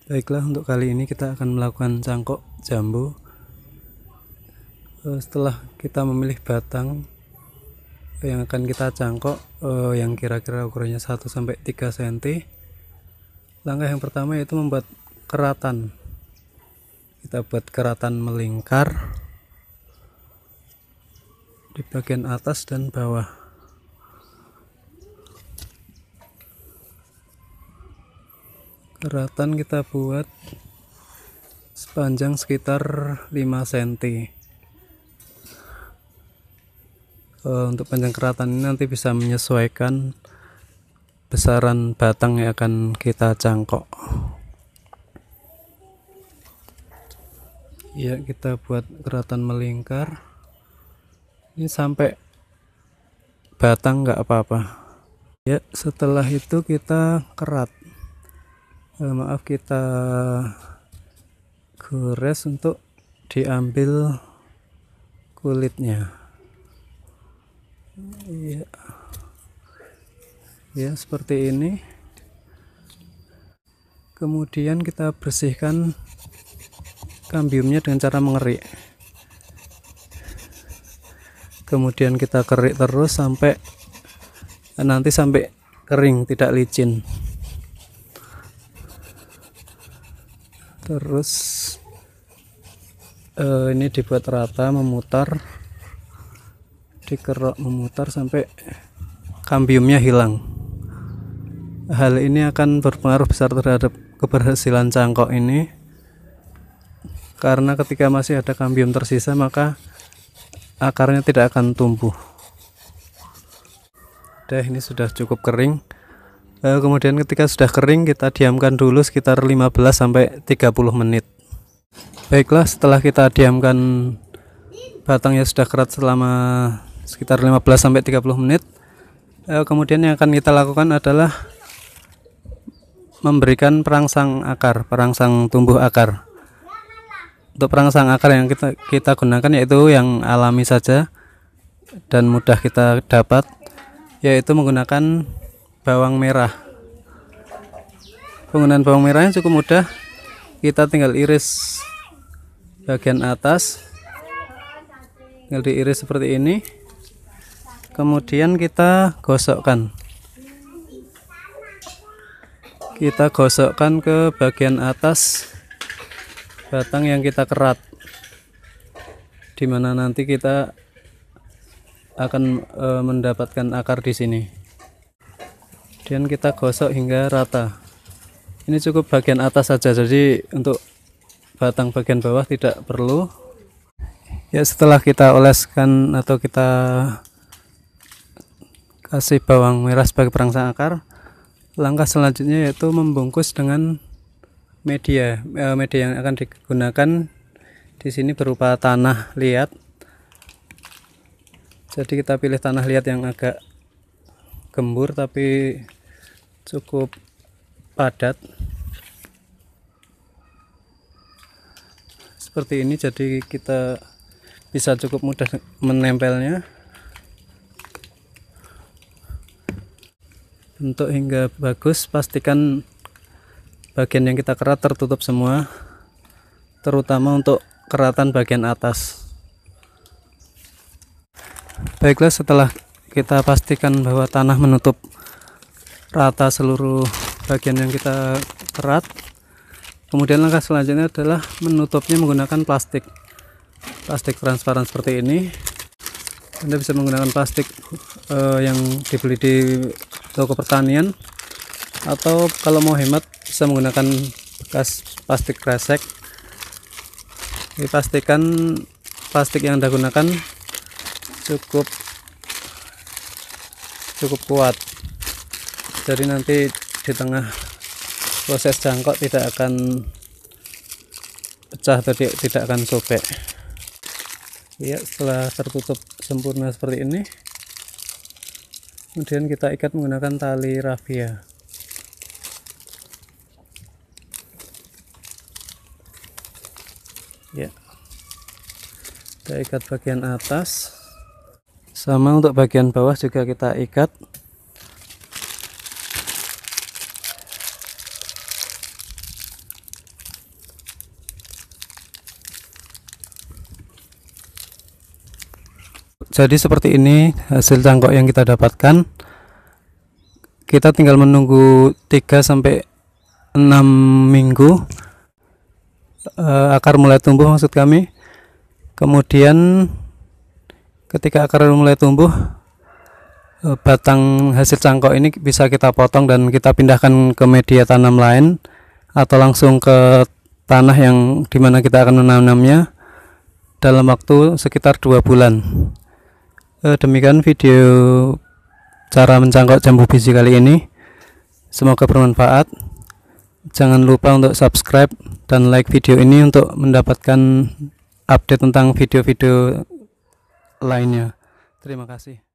Baiklah, untuk kali ini kita akan melakukan cangkok jambu. Setelah kita memilih batang yang akan kita cangkok, yang kira-kira ukurannya 1-3 cm, langkah yang pertama yaitu membuat keratan. Kita buat keratan melingkar di bagian atas dan bawah. Keratan kita buat sepanjang sekitar 5 cm. Untuk panjang keratan ini nanti bisa menyesuaikan besaran batang yang akan kita cangkok. Ya, kita buat keratan melingkar ini sampai batang nggak apa-apa. Ya, setelah itu kita kerat. Kita gores untuk diambil kulitnya. Ya, seperti ini. Kemudian kita bersihkan kambiumnya dengan cara mengerik. Kemudian kita kerik terus sampai kering, tidak licin. Terus ini dibuat rata, dikerok memutar sampai kambiumnya hilang. Hal ini akan berpengaruh besar terhadap keberhasilan cangkok ini, karena ketika masih ada kambium tersisa maka akarnya tidak akan tumbuh. Ini sudah cukup kering. Kemudian ketika sudah kering, kita diamkan dulu sekitar 15-30 menit. Baiklah, setelah kita diamkan batangnya sudah kerat selama sekitar 15-30 menit, kemudian yang akan kita lakukan adalah memberikan perangsang tumbuh akar. Untuk perangsang akar yang kita gunakan yaitu yang alami saja dan mudah kita dapat, yaitu menggunakan bawang merah. Penggunaan bawang merahnya cukup mudah. Kita tinggal iris bagian atas, tinggal diiris seperti ini. Kemudian kita gosokkan. Kita gosokkan ke bagian atas batang yang kita kerat, dimana nanti kita akan mendapatkan akar di sini. Kemudian kita gosok hingga rata. Ini cukup bagian atas saja, jadi untuk batang bagian bawah tidak perlu. Ya, setelah kita oleskan atau kita kasih bawang merah sebagai perangsang akar, langkah selanjutnya yaitu membungkus dengan media yang akan digunakan di sini berupa tanah liat. Jadi kita pilih tanah liat yang agak gembur tapi cukup padat seperti ini, jadi kita bisa cukup mudah menempelnya. Bentuk hingga bagus, pastikan bagian yang kita kerat tertutup semua, terutama untuk keratan bagian atas. Baiklah, setelah kita pastikan bahwa tanah menutup rata seluruh bagian yang kita kerat, kemudian langkah selanjutnya adalah menutupnya menggunakan plastik transparan seperti ini. Anda bisa menggunakan plastik yang dibeli di toko pertanian, atau kalau mau hemat bisa menggunakan bekas plastik kresek. Dipastikan plastik yang Anda gunakan cukup kuat, jadi nanti di tengah proses cangkok tidak akan pecah atau tidak akan sobek. Ya, setelah tertutup sempurna seperti ini, kemudian kita ikat menggunakan tali rafia. Ya, kita ikat bagian atas, sama untuk bagian bawah juga kita ikat. Jadi seperti ini hasil cangkok yang kita dapatkan. Kita tinggal menunggu 3-6 minggu akar mulai tumbuh, maksud kami. Kemudian ketika akar mulai tumbuh, batang hasil cangkok ini bisa kita potong dan kita pindahkan ke media tanam lain atau langsung ke tanah yang dimana kita akan menanamnya dalam waktu sekitar 2 bulan. Demikian video cara mencangkok jambu biji kali ini. Semoga bermanfaat. Jangan lupa untuk subscribe dan like video ini untuk mendapatkan update tentang video-video lainnya. Terima kasih.